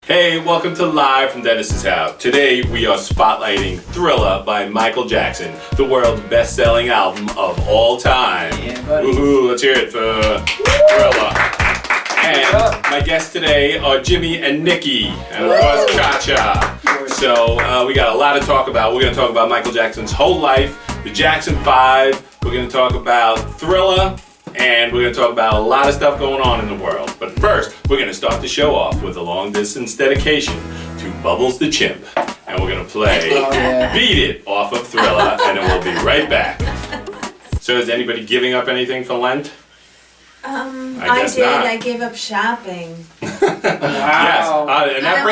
Hey, welcome to Live from Dennis's House. Today we are spotlighting Thriller by Michael Jackson, the world's best-selling album of all time. Yeah, buddy. Woohoo, let's hear it for Thriller. And my guests today are Jimmy and Nikki, and of course Cha-Cha. So we got a lot to talk about. We're going to talk about Michael Jackson's whole life, the Jackson 5. We're going to talk about Thriller. And we're going to talk about a lot of stuff going on in the world. But first, we're going to start the show off with a long-distance dedication to Bubbles the Chimp. And we're going to play Beat It off of Thriller, and then we'll be right back. So is anybody giving up anything for Lent? I did. Not. I gave up shopping. Yes, and that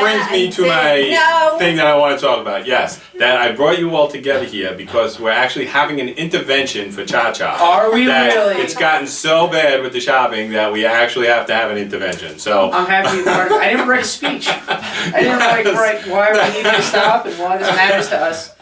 brings me to my thing that I want to talk about. Yes, that I brought you all together here because we're actually having an intervention for Cha-Cha. Are we really? It's gotten so bad with the shopping that we actually have to have an intervention. So I'm happy. I didn't write a speech. I didn't write why we need to stop and why this matters to us.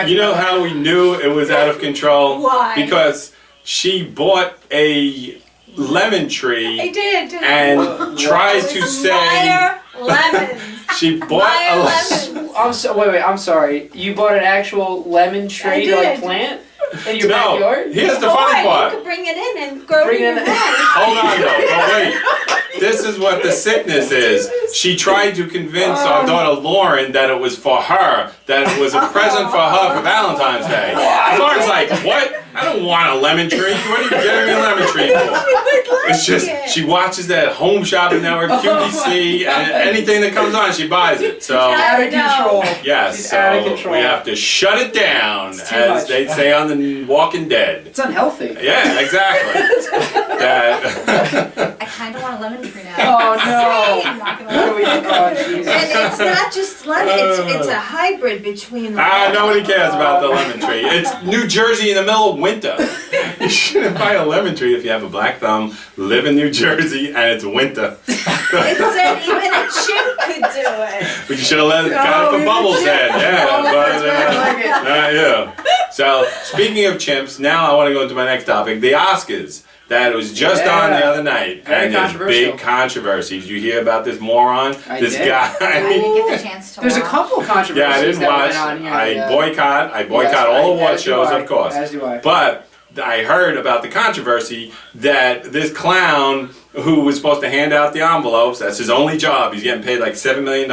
You know how we knew it was out of control? Why? Because she bought a lemon tree. I did. And tried to say Meyer lemons. She bought a lemons. I'm sorry. You bought an actual lemon tree to like plant in your backyard? Here's the funny part. You could bring it in and grow it in your house. Hold on though, but wait. This is what the sickness is. She tried to convince our daughter Lauren that it was for her, that it was a present for her for Valentine's Day. Lauren's like, what? I don't want a lemon tree. What are you giving me a lemon tree for? It's just, she watches that Home Shopping Network, QVC, and anything that comes on, she buys it. So out of control. yes, so we have to shut it down, as they say on The Walking Dead. It's unhealthy. Yeah, exactly. I kind of want a lemon tree now. Oh no! I'm not gonna Oh Jesus! And it's not just lemon, it's a hybrid between nobody cares about the lemon tree. It's New Jersey in the middle of winter. You shouldn't buy a lemon tree if you have a black thumb, live in New Jersey, and it's winter. It said even a chimp could do it. But you should have got it for Bubbles head. Yeah. So, speaking of chimps, now I want to go into my next topic, the Oscars. That was just on the other night, and there's big controversy. Did you hear about this moron? I this did. guy. I didn't get the chance to There's a watch. couple of controversies. Yeah, I didn't watch. I boycott all award shows, of course. As do I. But I heard about the controversy that this clown who was supposed to hand out the envelopes, that's his only job, he's getting paid like $7 million,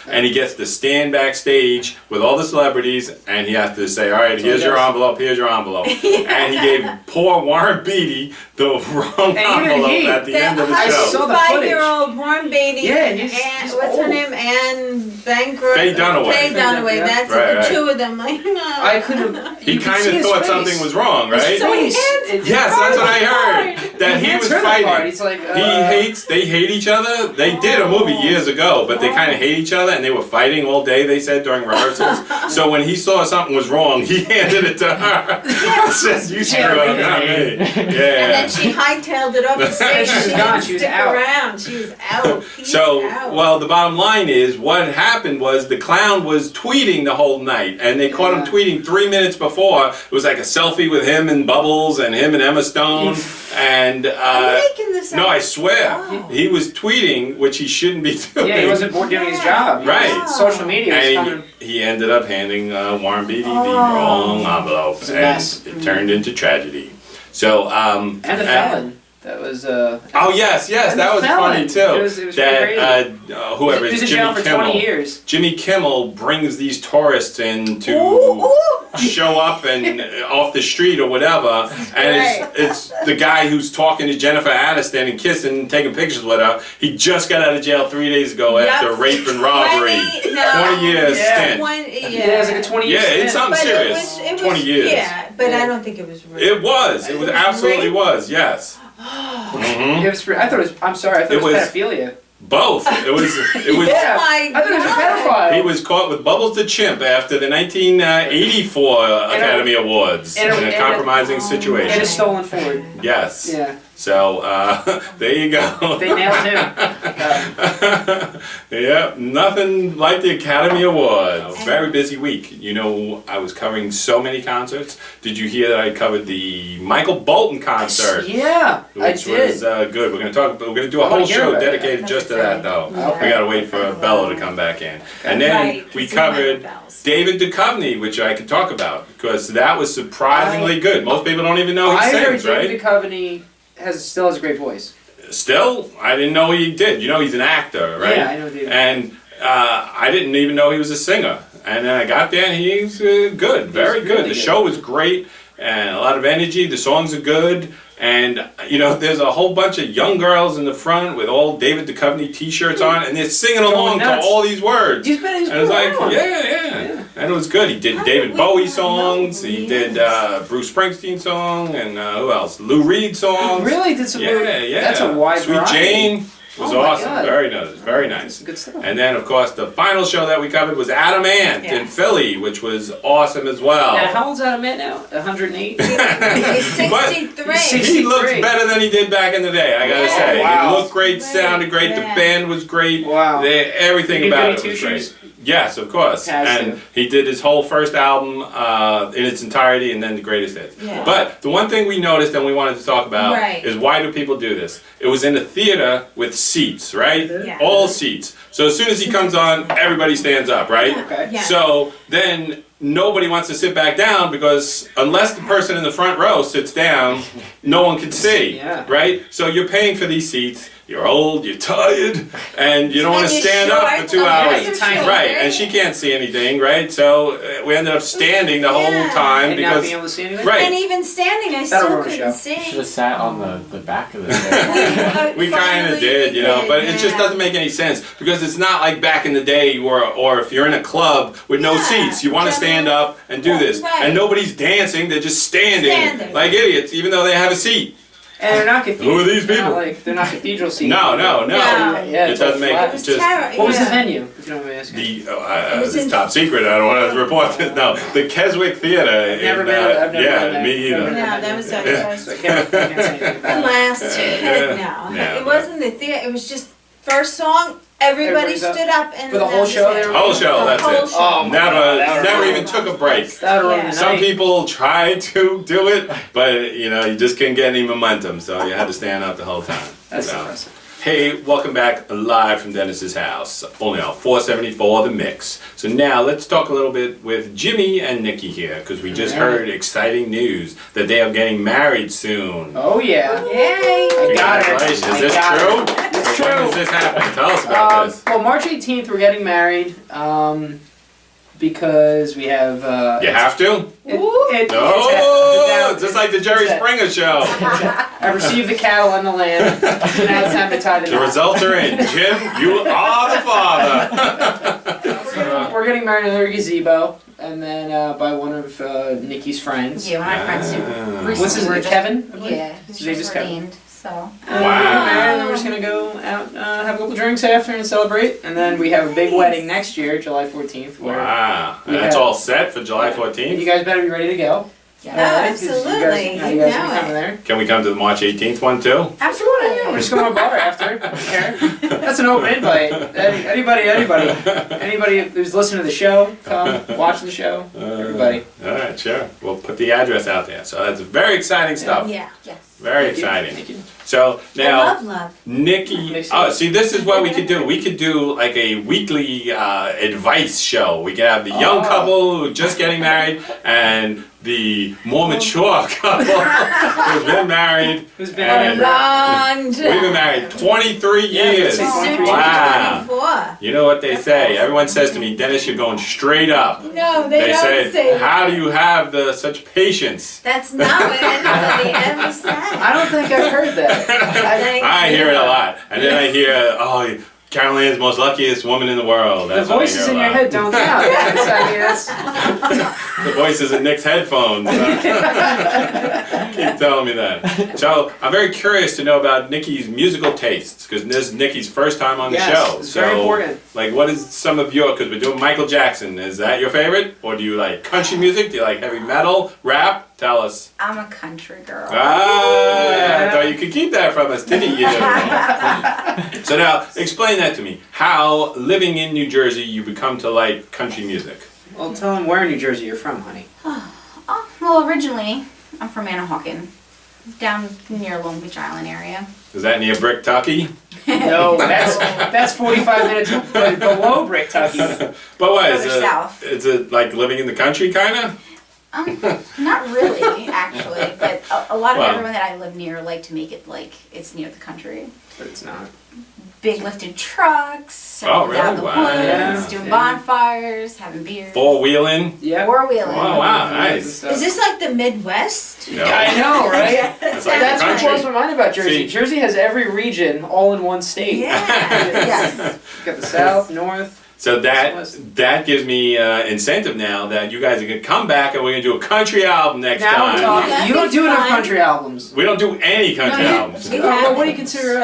and he gets to stand backstage with all the celebrities, and he has to say, all right, here's your envelope, here's your envelope. And he gave poor Warren Beatty the wrong envelope at the end of the show. saw the 5-year-old Warren Beatty and what's her name? Anne Bankroft. Faye Dunaway. Faye Dunaway, Yeah. that's Right, the two of them. I couldn't. He kind of thought something was wrong, right? So he Yes, that's what I heard. That he was fighting. He's like, They hate each other. They did a movie years ago, but they kind of hate each other, and they were fighting all day, they said, during rehearsals. So when he saw something was wrong, he handed it to her. Said, you screw up, not me. And then she hightailed it off the stage. She was She gone. didn't She was stick out. around. She was out. Well, the bottom line is, what happened was the clown was tweeting the whole night, and they caught him tweeting 3 minutes before. It was like a selfie with him and Bubbles and him and Emma Stone. And Are you making this no, up? I swear, he was tweeting, which he shouldn't be doing. Yeah, he wasn't doing his job. Right. Social media. And he ended up handing Warren Beatty the wrong envelope, and it turned into tragedy. So And the felon. That was. Oh yes, that was funny too. It was that whoever he was in Jimmy jail for Kimmel. 20 years. Jimmy Kimmel brings these tourists in to show up and off the street or whatever, and it's the guy who's talking to Jennifer Aniston and kissing, and taking pictures with her. He just got out of jail 3 days ago after rape and robbery. 20 years stint. Yeah, it was like a 20 year Yeah, stint. it's something serious. It was, 20 years. Yeah, but I don't think it was real. It was. It was absolutely rape? was. Yes. It was, I thought it was. I'm sorry. I thought it was pedophilia. Both. It was. Yeah. my I thought it was a God. pedophile. He was caught with Bubbles the Chimp after the 1984 Academy Awards in a compromising situation. And a stolen Ford. Yes. Yeah. So there you go. They nailed him. There Yeah, nothing like the Academy Awards. Very busy week. You know, I was covering so many concerts. Did you hear that I covered the Michael Bolton concert? Yeah, I Which did. was good. We're gonna do a I wanna whole hear show about it. dedicated just to that, though. Okay. We gotta wait for Bella to come back in, and then Right, we 'cause he might have covered bells. David Duchovny, which I could talk about because that was surprisingly good. Most people don't even know he I heard sings, right? David Duchovny still has a great voice. Still, I didn't know he did. You know, he's an actor, right? Yeah, I know David. And I didn't even know he was a singer. And then I got there, and he's good, very good. really The good. show was great, and a lot of energy. The songs are good. And, you know, there's a whole bunch of young girls in the front with all David Duchovny t-shirts on, and they're singing along to nuts. all these words. He's been And it was like, around. yeah. And it was good. He did How David did we Bowie not songs. know He he did is? Bruce Springsteen song, and who else? Lou Reed songs. Really did some. Yeah. That's a wide Sweet variety. Jane was Oh my awesome. God. Very nice. Very nice. Good stuff. And then, of course, the final show that we covered was Adam Ant in Yes. Philly, which was awesome as well. Now, how old's Adam Ant now? 108. He's But 63. he looks better than he did back in the day, I gotta Yeah. say. Wow. He looked great, sounded great, the Yeah. band was great, Wow. everything Did he do about any it was great. two-shoes? Yes, of course. Has And to. he did his whole first album in its entirety and then the greatest hits. Yeah. But the one thing we noticed and we wanted to talk about Right. is why do people do this? It was in a theater with seats, right? Yeah. All seats. So as soon as he comes on, everybody stands up, right? Okay. Yeah. So then nobody wants to sit back down because unless the person in the front row sits down, no one can see, Yeah. right? So you're paying for these seats. You're old, you're tired, and you don't want And to you're stand up for short, 2 so hours. you're tiny. Right, and she can't see anything, right? So we ended up standing the whole Yeah. time And not because being able to see anything? right. And even standing, I That'll still ruin a couldn't show. Should see. have sat on the back of the stage. We kind of did, you know, but it just doesn't make any sense because it's not like back in the day or if you're in a club with no Yeah. seats, you want to stand up and do this. Right. And nobody's dancing, they're just standing Standing. like idiots, even though they have a seat. And they're not cathedral. Who are these people? They're not cathedral seats. No. No. Yeah, It it's all doesn't make flat. It was just terrible. What was the yeah. venue? If you don't mind me asking. It was it's in- top secret. I don't want to report this. No, the Keswick Theater. I've never been. I've never yeah, been there. me either. Never been No, there. that was Yeah. that was- So I can't say anything The about it. last Yeah. no. Yeah. It wasn't the theater. It was just first song. Everybody Everybody's up. stood up and For the that whole was show it. they were- Whole show, The that's whole it. show. Oh my Never, God, that never was- even took a break. That'll ruin Yeah. the Some night. people tried to do it, but you know, you just couldn't get any momentum, so you had to stand up the whole time. That's So. impressive. Hey, welcome back live from Dennis's house. Only on 474 The Mix. So now let's talk a little bit with Jimmy and Nikki here, because we just heard exciting news that they are getting married soon. Oh yeah. Yay! I got it. Congratulations. I Is this got true? it. It's So when true. does this happen? Tell us about this. Well, March 18th we're getting married because we have. You have to? Oh, just like the Jerry it's it. Springer show. I received the cattle and the land. So now it's time to tie the The knot. results are in. Jim, you are the father. We're getting married in a gazebo, and then by one of Nikki's friends. Yeah, one of my friends who recently What's his were name? just, Kevin? Yeah, who's His name is just Kevin. ordained, so. And we're getting married, and then we're just gonna go out, have a couple drinks after, and celebrate. And then we have a big wedding next year, July 14th. Where Wow. And Yeah. that's all set for July you 14th? guys better be ready to go. Yeah. Alright, 'cause absolutely. You guys, You will be know coming it. there. Can we come to the March 18th one too? Absolutely. Yeah, we're just going to a bar after. I don't care. That's an open invite. Anybody who's listening to the show, come watch the show. Everybody. All right, sure. We'll put the address out there. So that's very exciting stuff. Yeah. Yes. Very Thank you. exciting. Thank you. So I now, love. Nikki. Oh, see, this is what we could do. We could do like a weekly advice show. We could have the young Oh. couple who just getting married and the more mature couple who's been married. Who's been And Long we've been married 23 Yeah, years. it's Soon to be Wow. 24. You know what they say? Everyone says to me, Dennis, you're going straight up. No, they They don't say, say how do you have such patience? That's not what anybody ever said. I don't think I've heard that. Thank I hear it a you. lot. And then I hear, oh, Carol Ann's most luckiest woman in the world. The That's what I voices hear a in your lot. head don't count. That's The voices in Nick's headphones. Keep telling me that. So I'm very curious to know about Nikki's musical tastes because this is Nikki's first time on the Yes, show. it's so, very important. like, what is some of your? Because we're doing Michael Jackson. Is that your favorite, or do you like country music? Do you like heavy metal, rap? Tell us. I'm a country girl. I thought you could keep that from us, didn't you? So now, explain that to me. How, living in New Jersey, you become to like country music? Well, tell them where in New Jersey you're from, honey. Oh, well, originally, I'm from Manahawkin, down near Long Beach Island area. Is that near Brick-Tucky? No, that's 45 minutes below Brick-Tucky. But what, is Further south. it like living in the country, kind of? Not really, actually, but a lot of Wow. everyone that I live near like to make it like it's near the country. But it's not. Big lifted trucks, Oh, circling down really? the Wow. woods, Yeah, doing yeah. bonfires, having beers. Four-wheeling? Yeah. Four-wheeling. Oh, wow, nice. Is this like the Midwest? No. I know, right? It's like That's the what country. blows my mind about Jersey. See- Jersey has every region all in one state. Yeah. Yes. You got the South, North. So that gives me incentive now that you guys are going to come back and we're going to do a country album next Now we're time. talking. That'd You don't be do enough fun. country albums. We don't do any country No, you- albums. Well, what do you consider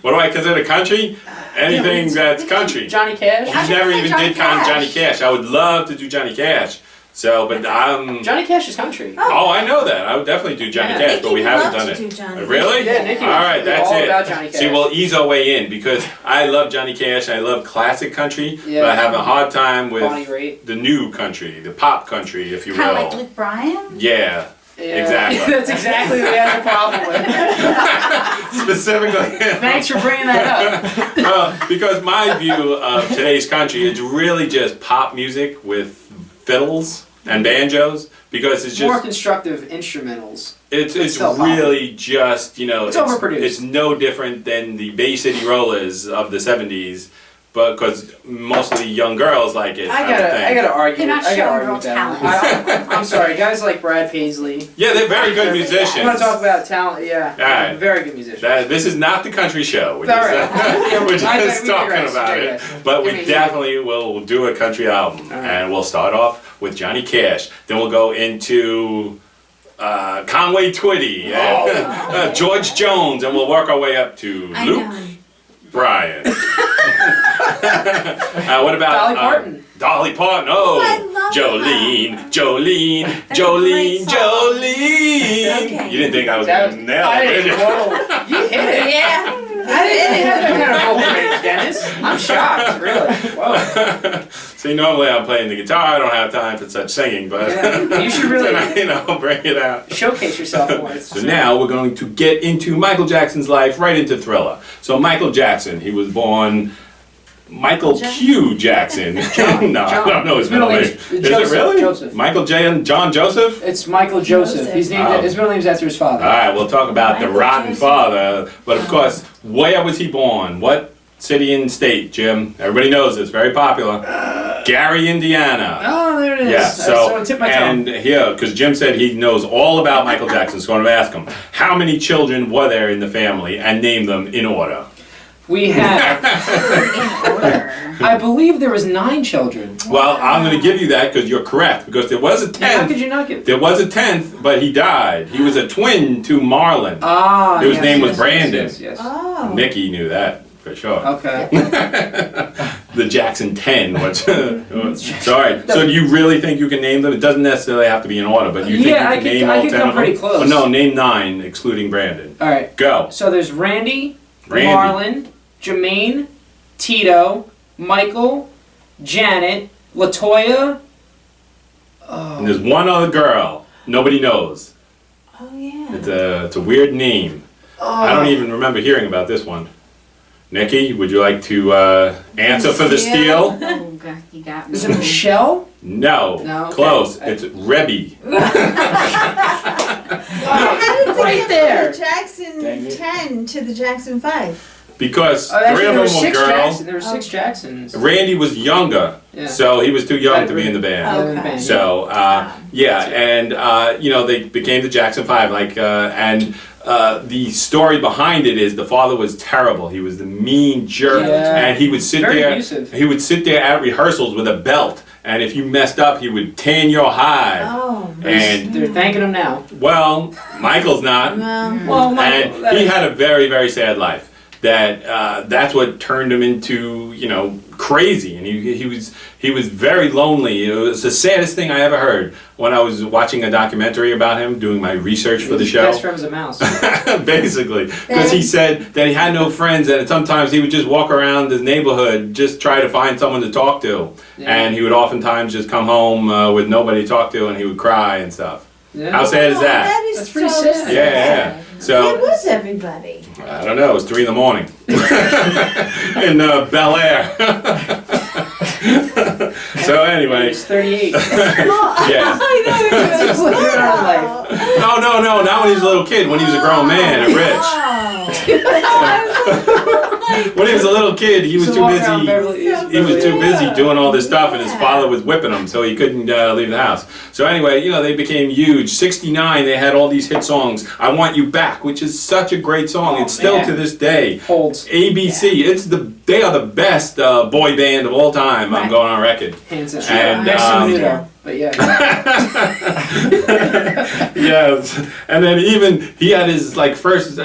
What do I consider country? Anything that's country. Johnny Cash? You I was never gonna say even Johnny did Cash. Johnny Cash. I would love to do Johnny Cash. So, but I'm... Johnny Cash is country. Oh, I know that. I would definitely do Johnny Yeah. Cash, Nikki but we would haven't love done to it. do Johnny. Really? Yeah, Nikki All right, was that's all it. about Johnny Cash. See, we'll ease our way in because I love Johnny Cash. I love classic country, Yeah. but I have a hard time with Bonnie Raitt. the new country, the pop country, if you Kind of will. like Luke Bryan. Yeah, Yeah. Exactly. That's exactly what we have a problem with. specifically. Thanks for bringing that up. Because my view of today's country is really just pop music with fiddles and banjos. Because it's More just constructive instrumentals. it's still pop. really just, you know, It's overproduced. It's no different than the Bay City Rollers of the 70s, but because mostly young girls like it. I would think. gotta argue. They're not I gotta showing argue real with that. talent. I'm sorry, guys like Brad Paisley. Yeah, they're very good I musicians. want to talk about talent. Yeah, Alright. very good musicians. This is not the country show. We're All just, right. Yeah, we're we just talking digress, about it. But Give we me- definitely will do a country album. All right. And we'll start off with Johnny Cash. Then we'll go into Conway Twitty and George Jones. And we'll work our way up to I Luke know. Bryan. What about Dolly Parton. Dolly Parton. Oh, I Oh, love Jolene, Jolene, That's a great Jolene, song. Jolene. Okay. You didn't think I was That going to nail I it, didn't. did you? Whoa, you hit it. Yeah. I didn't have that kind of vocal range, Dennis. I'm shocked, really. Whoa. See, normally I'm playing the guitar. I don't have time for such singing, but Yeah, you should really- tonight I'll bring it out. Showcase yourself more. So now we're going to get into Michael Jackson's life, right into Thriller. So Michael Jackson, he was born Michael Q. Jackson. No, I don't know his middle name. Is it Joseph, really? Joseph. Michael J. and John Joseph? It's Michael Joseph. Joseph. He's named. Oh. His middle name's after his father. All right, we'll talk about the Michael rotten Joseph. father. But of course, where was he born? What city and state, Jim? Everybody knows this. Very popular. Gary, Indiana. Oh, there it is. Yeah, so, tip my and tongue. here, because Jim said he knows all about Michael Jackson, so I'm going to ask him, how many children were there in the family, and name them in order? We have. In order. I believe there was 9 children. Well, I'm going to give you that because you're correct, because there was a How could 10th. you not get? There was a 10th, but he died. He was a twin to Marlon. Ah. His yes, name was yes, Brandon. Yes, yes, yes. Oh. Nikki knew that, for sure. Okay. The Jackson 10. Sorry. So do you really think you can name them? It doesn't necessarily have to be in order, but you think Yeah, you can name I all could 10 come of them? pretty close. Oh, no, name 9, excluding Brandon. All right. Go. So there's Randy, Randy. Marlon, Jermaine, Tito, Michael, Janet, Latoya. And there's one other girl. Nobody knows. Oh yeah. It's a weird name. I don't even remember hearing about this one. Nikki, would you like to answer for the steal? Oh, God, you got me. Is it Michelle? No. No, okay. Close. It's Rebby. How did they Right get there. from the Jackson Dang it. 10 to the Jackson 5? Because Actually, 3 of there were them were 6 girls. Jackson. There were 6 Jacksons. Randy was younger, Yeah. so he was too young to be in the band. Yeah, Okay. the band, So yeah, and you know they became the Jackson 5. The story behind it is the father was terrible. He was the mean jerk, Yeah. and he would sit Very there. abusive. He would sit there at rehearsals with a belt, and if you messed up, he would tan your hide. Oh. And They're thanking him now. well, Michael's not, Well, and he had a very very sad life. That's what turned him into crazy, and he was very lonely. It was the saddest thing I ever heard when I was watching a documentary about him, doing my research for the show. Best friend was a mouse. Basically, because he said that he had no friends, and sometimes he would just walk around the neighborhood, just try to find someone to talk to, and he would oftentimes just come home with nobody to talk to, and he would cry and stuff. Yeah. How sad is that? That is That's pretty so sad. Yeah. So Where was everybody? I don't know. It was 3 a.m. in Bel Air. So anyway, He's 38. yeah. I know it was Living our life. No, not when he was a little kid. When he was a grown man and rich. When he was a little kid, he was So too walk around busy. Beverly Hills. He was too busy doing all this stuff, and his father was whipping him, so he couldn't leave the house. So anyway, they became huge. 69, they had all these hit songs. I Want You Back, which is such a great song. Oh, it's still man. to this day. Holds. ABC, they are the best boy band of all time. I'm Right. going on record. Hands down. And, Next to yeah. Menudo. But yeah. Yes, and then even he had his first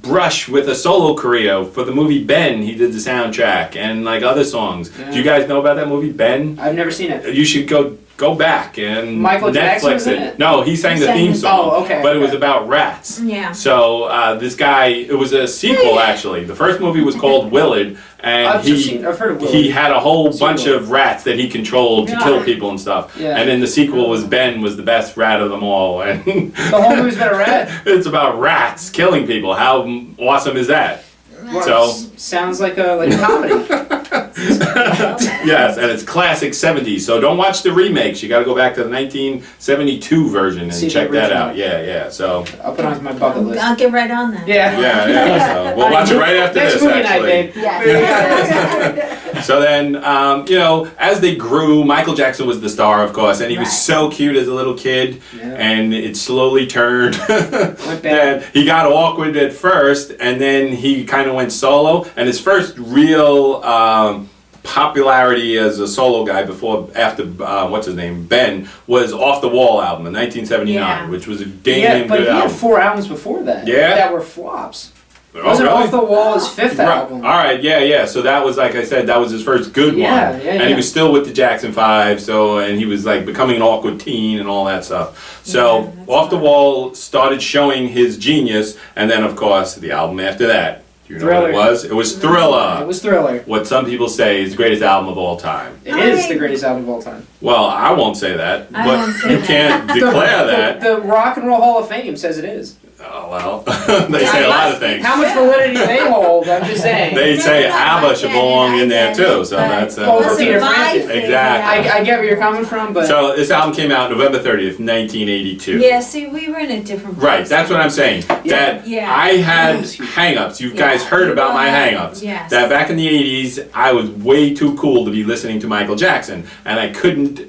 brush with a solo career for the movie Ben. He did the soundtrack and other songs. Yeah. Do you guys know about that movie Ben? I've never seen it. You should go back and Michael Jackson Netflix was in it? No, he sang the sang theme the- song. Oh, okay, But it was okay. about rats. Yeah. So this guy, it was a sequel actually. The first movie was called Willard, and I've heard of Willard. he had a whole Seen bunch Willard. of rats that he controlled to Yeah. kill people and stuff. Yeah. And then the sequel was Ben was the best rat of them all. And The whole movie's about a rat. it's about rats killing people. How awesome is that? Well, So- sounds like a comedy. Yes, and it's classic 70s. So don't watch the remakes. You got to go back to the 1972 version and See the check that original. out. Yeah. So I'll put it on my bucket list. I'll get right on that. Yeah. yeah. So we'll watch it right after Next this. movie night, Actually. babe. Yes. So then, as they grew, Michael Jackson was the star, of course, and he was Right. so cute as a little kid, Yeah. and it slowly turned. Went bad. And he got awkward at first, and then he kind of went solo, and his first real popularity as a solo guy after what's his name, Ben, was Off the Wall album in 1979, Yeah. which was a Yeah, damn but good he had album. 4 albums before that. Yeah? That were flops. Oh, Wasn't really? Off the Wall his 5th Right. album? All right, yeah. So that was, like I said, that was his first good Yeah, one. yeah, And he yeah. was still with the Jackson 5, and he was becoming an awkward teen and all that stuff. So Yeah, that's Off the fun. Wall started showing his genius, and then of course the album after that. Do you know what it Thriller. was? It was Thriller. It was Thriller. What some people say is the greatest album of all time. It is the greatest album of all time. Well, I won't say that, I but won't say you that. can't declare that. The Rock and Roll Hall of Fame says it is. Oh, well, they say a lot of things. How much validity they hold, I'm just saying. They say Maybe not ABBA like should that, belong in there I too, get it, so but that's Over it wasn't Peter my Frampton. favorite Exactly. album. I get where you're coming from, but So this album came out November 30th, 1982. Yeah, see, we were in a different place. Right, that's what I'm saying. That Yeah. I had Yes. hang-ups. You Yeah. guys heard about my hang-ups. Yes. That back in the 80s, I was way too cool to be listening to Michael Jackson, and I couldn't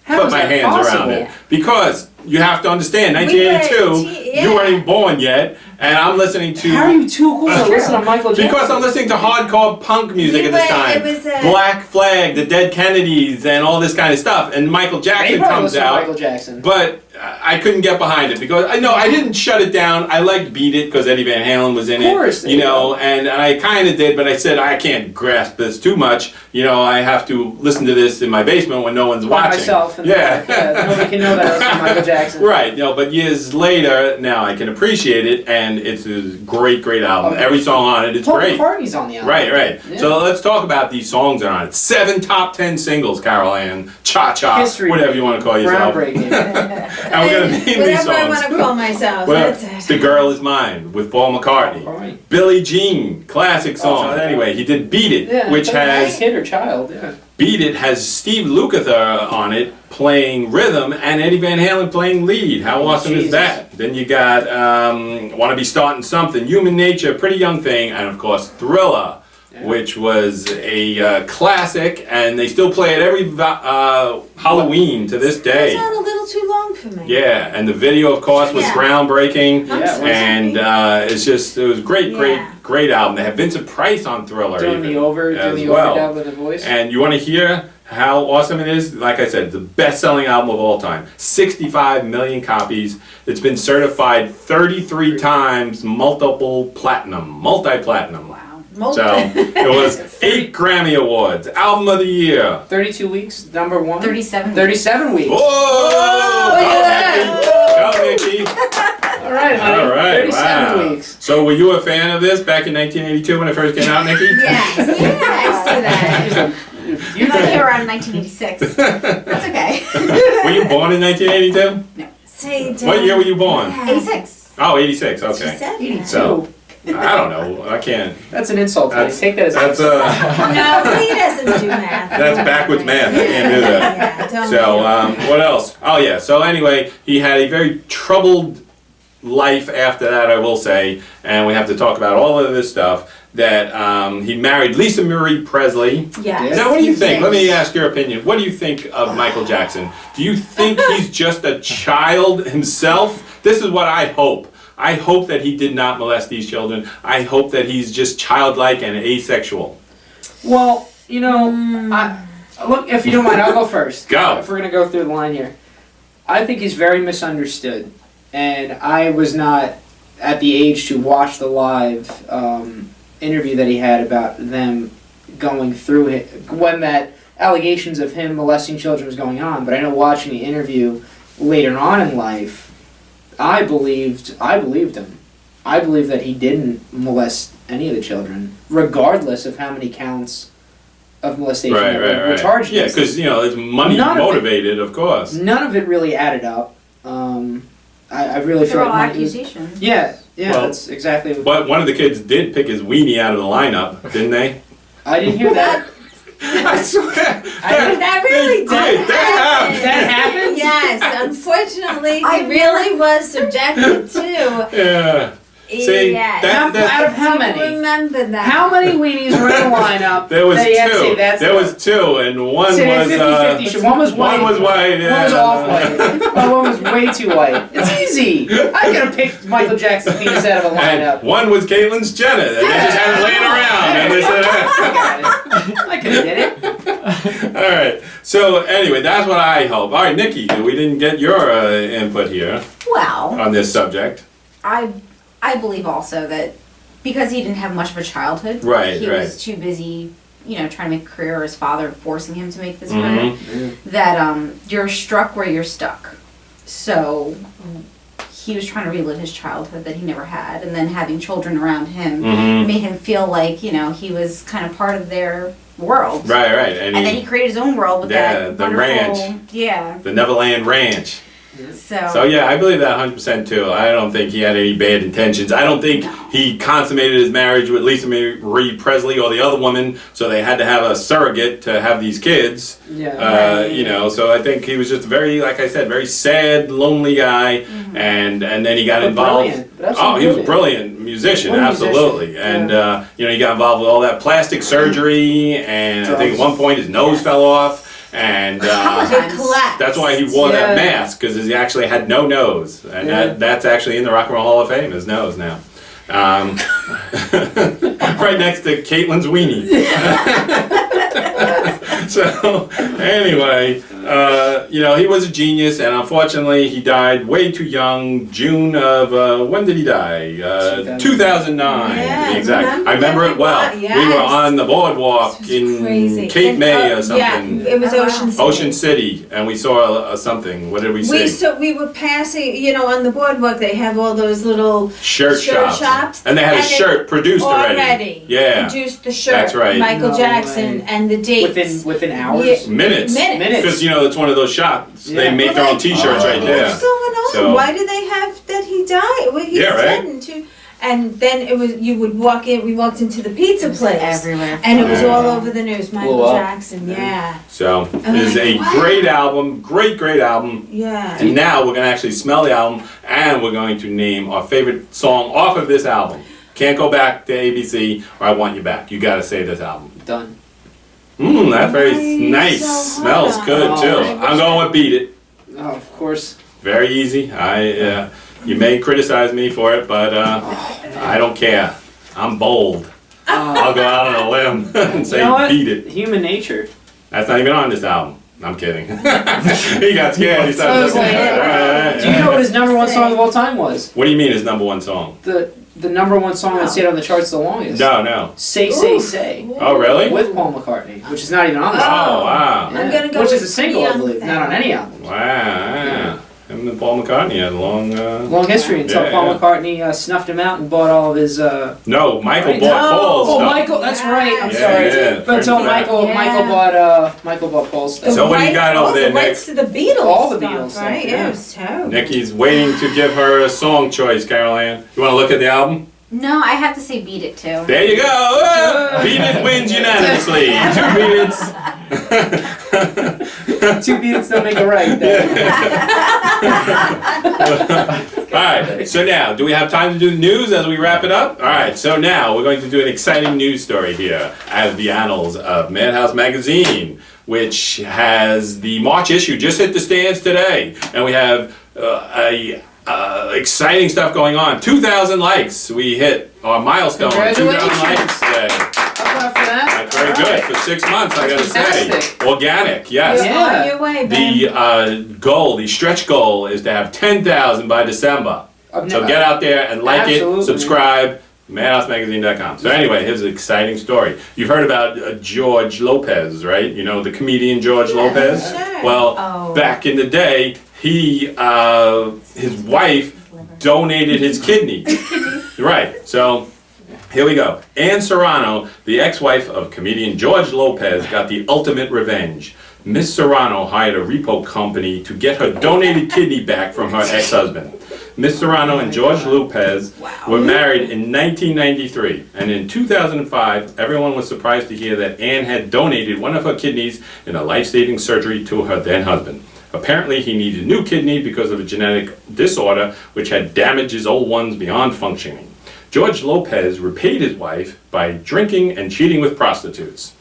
How put is my that hands possible? around it. Because you have to understand, We were 1982, yeah. you weren't even born yet, and I'm listening to... how are you too cool to listen to Michael Jackson? Because I'm listening to hardcore punk music You at this were- time. it was a- Black Flag, the Dead Kennedys, and all this kind of stuff. And Michael They Jackson probably comes listen to out. Michael Jackson. But I couldn't get behind it because I didn't shut it down. I liked Beat It because Eddie Van Halen was in it. Of course, and I kind of did, but I said I can't grasp this too much. I have to listen to this in my basement when no one's By watching. myself. And Yeah. nobody can know that I listen to Michael Jackson. Right, but years later, now I can appreciate it, and it's a great album. Okay. Every song on it, it's Paul great. McCartney's on the album. Right. Yeah. So let's talk about these songs that are on it. 7 top 10 singles, Carol Ann, Cha-Cha, History. whatever you want to call yourself. Groundbreaking. And we're going to name these Whatever I songs. want to call myself, Well, that's it. The Girl Is Mine with Paul McCartney. All right. Billie Jean, classic song. Oh, Anyway, he did Beat It, Yeah, which has kid or child. Yeah. Beat It has Steve Lukather on it playing rhythm and Eddie Van Halen playing lead. How awesome is Jesus. that? Then you got Want to Be Starting Something, Human Nature, Pretty Young Thing, and of course Thriller, Yeah. which was a classic, and they still play it every Halloween to this It day. was on a little too long for me. Yeah, and the video, of course, was Yeah. groundbreaking. Yeah, it was. And it was great, Yeah. great album. They have Vincent Price on Thriller Doing even, the over, as doing the well. overdub with the voice. And you want to hear how awesome it is? Like I said, the best-selling album of all time. 65 million copies. It's been certified 33 times multi-platinum. Wow. So it was 8 Grammy Awards, Album of the Year. 32 weeks, number one. 37. 37 weeks. Whoa! Go, Nikki. All right, honey. All right, 37 wow. weeks. So were you a fan of this back in 1982 when it first came out, Nikki? Yes, I see that. I'm not here around 1986. That's okay. Were you born in 1982? See, What year were you born? 86. Oh, 86, She okay. said that. So, I don't know, I can't. That's an insult. That's- Take that as That's No, he doesn't do math. that's backwards math, I can't do that. Yeah, don't So, do it. what else? Oh yeah, so anyway, he had a very troubled life after that, I will say, and we have to talk about all of this stuff, that he married Lisa Marie Presley. Yes. Now, what do you think? Let me ask your opinion. What do you think of Michael Jackson? Do you think he's just a child himself? This is what I hope. I hope that he did not molest these children. I hope that he's just childlike and asexual. Well, you know, look, if you don't mind, I'll go first. Go. If we're going to go through the line here. I think he's very misunderstood. And I was not at the age to watch the live interview that he had about them going through it when that allegations of him molesting children was going on. But I know watching the interview later on in life, I believed him. I believe that he didn't molest any of the children, regardless of how many counts of molestation were charged. Yeah, against because, you know, it's money None of it- motivated, of course. None of it really added up. I really feel They're all like accusations. Yeah, Well, that's exactly. But one of the kids did pick his weenie out of the lineup, didn't they? I didn't hear that. I swear. That really did That happen. That happened? Yes, unfortunately, I he really was subjected to. Yeah. See, Yes. Out of how I many? remember that. How many weenies were in the lineup? There was that you had to say two. that's There was two, and one Say was 50-50. One was white. One was white. Yeah. One was off white. One was way too white. It's easy. I could have picked Michael Jackson's penis out of a And lineup. one was Caitlin's Jenner. And they just had it laying around. And they said, I could have did it. all right. So anyway, that's what I hope. All right, Nikki, we didn't get your input here Well, on this subject. I believe also that because he didn't have much of a childhood, Right, he right. was too busy, trying to make a career, or his father forcing him to make this Mhm. career, that you're struck where you're stuck. So he was trying to relive his childhood that he never had, and then having children around him Mhm. made him feel like, he was kind of part of their world. Right, right. And then he created his own world with Yeah, that the wonderful, ranch. yeah. the Neverland Ranch. So So yeah, I believe that 100% too. I don't think he had any bad intentions. I don't think he consummated his marriage with Lisa Marie Presley or the other woman, so they had to have a surrogate to have these kids. Yeah. So I think he was just a very, like I said, very sad, lonely guy, and then he got But involved. brilliant. But Oh, he was a absolutely brilliant musician, What a musician. absolutely. And he got involved with all that plastic surgery, and I think at Drugs. one point his nose fell off, and It collapsed. that's why he wore that Yeah. mask, because he actually had no nose, and Yeah. that's actually in the Rock and Roll Hall of Fame, his nose now. Right next to Caitlin's weenie. So anyway, he was a genius, and unfortunately, he died way too young. June of when did he die? 2009. Yeah, to be exact. remember I remember it well. that? We were Yes. on the boardwalk This was in crazy. Cape May or Yeah, something. it was Oh, wow. Ocean City. Ocean City, and we saw something. What did we see? We were passing, on the boardwalk. They have all those little Shirt shops. And they had a And it shirt produced already. Yeah. Produced the shirt. That's right. Michael No Jackson way. and the dates. within hours. Yeah. Minutes. Minutes. Because it's one of those shops. They Yeah. make Well, their own like, T-shirts right there. What's going on? So- Why do they have that he died? Well, he's Yeah, right. dead in two. And then you would walk in. We walked into the pizza place, everywhere. and it was Yeah. all over the news. Michael Blew up. Jackson. Yeah. So Oh it is my a God. great album, great album. Yeah. And now we're going to actually smell the album, and we're going to name our favorite song off of this album. Can't go back to ABC or I Want You Back. You got to say this album. Done. That's very Nice. nice. So Smells hot. good too. Oh. I'm going with Beat It. Oh, of course. Very easy. You may criticize me for it, but I don't care. I'm bold. I'll go out on a limb and say You know what? Beat It. Human nature. That's not even on this album. I'm kidding. He got scared. He I started was looking like, at it. Do you know what his number one song of all time was? What do you mean his number one song? The the #1 song that stayed on the charts the longest. No. Say, Say, Say. Oh, really? With Paul McCartney, which is not even on the Oh, album. wow. I'm gonna go Which is with a single, I Young believe, Thing. not on any album. Wow. Him and Paul McCartney had a long. Long history until Yeah, Paul yeah. McCartney snuffed him out and bought all of his. No, Michael Right. bought Paul's Oh, stuff. Michael, that's right. I'm Yeah, sorry. yeah. But until Yeah. Michael bought Paul's The stuff. So what do you got over there, the rights to the Beatles All the stuff, Beatles stuff, right? yeah. It was terrible. Nikki's waiting to give her a song choice, Carol Ann. You want to look at the album? No, I have to say Beat It too. There you go. Beat It wins unanimously. 2 beats. 2 beats don't make a right. All right, so now, do we have time to do news as we wrap it up? All right, so now we're going to do an exciting news story here out of the annals of Madhouse Magazine, which has the March issue just hit the stands today, and we have exciting stuff going on. 2,000 likes. We hit our milestone. 2,000 likes today. How about for that? That's very good for 6 months. I gotta say, Fantastic. organic. Yes. You're Yeah. on your way, Ben. The goal, the stretch goal, is to have 10,000 by December. So get out there and like Absolutely. it, subscribe, madhousemagazine.com. So anyway, here's an exciting story. You've heard about George Lopez, right? You know the comedian George Lopez? sure. Well, Oh. back in the day, his wife donated his kidney. Right, so here we go. Ann Serrano, the ex-wife of comedian George Lopez, got the ultimate revenge. Miss Serrano hired a repo company to get her donated kidney back from her ex-husband. Miss Serrano and George Lopez were married in 1993, and in 2005, everyone was surprised to hear that Ann had donated one of her kidneys in a life-saving surgery to her then-husband. Apparently, he needed a new kidney because of a genetic disorder which had damaged his old ones beyond functioning. George Lopez repaid his wife by drinking and cheating with prostitutes.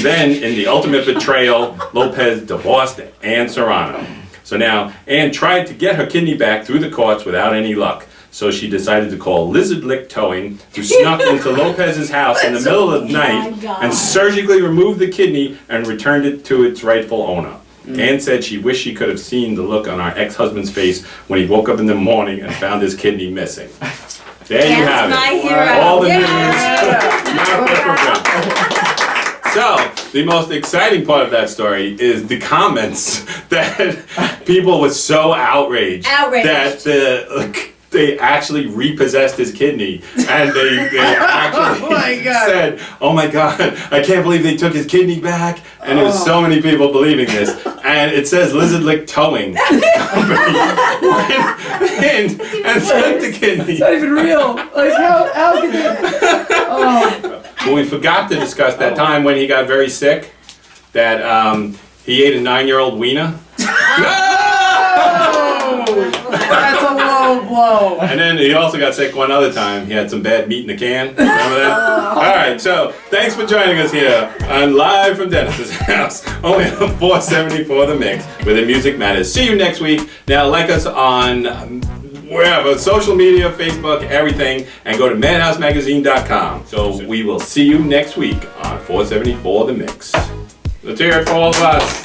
Then, in the ultimate betrayal, Lopez divorced Ann Serrano. So now, Ann tried to get her kidney back through the courts without any luck. So she decided to call Lizard Lick Towing, who snuck into Lopez's house in the middle of the night and surgically removed the kidney and returned it to its rightful owner. Ann said she wished she could have seen the look on her ex-husband's face when he woke up in the morning and found his kidney missing. There you have That's my it. hero. All the news. Yeah. Not different. So, the most exciting part of that story is the comments that people were so outraged that they actually repossessed his kidney, and they actually said, "Oh my God, I can't believe they took his kidney back." And there was so many people believing this, and it says Lizard Lick Towing Company went and took the kidney. It's not even real. Like, how could they? Oh. But we forgot to discuss that time when he got very sick, that he ate a 9-year-old wiener. That's a low blow. And then he also got sick one other time. He had some bad meat in the can. Remember that? All right, so thanks for joining us here on Live from Dennis's house, only on 474 The Mix, where the music matters. See you next week. Now, like us on wherever, social media, Facebook, everything, and go to madhousemagazine.com. So we will see you next week on 474 The Mix. Let's hear it for all of us.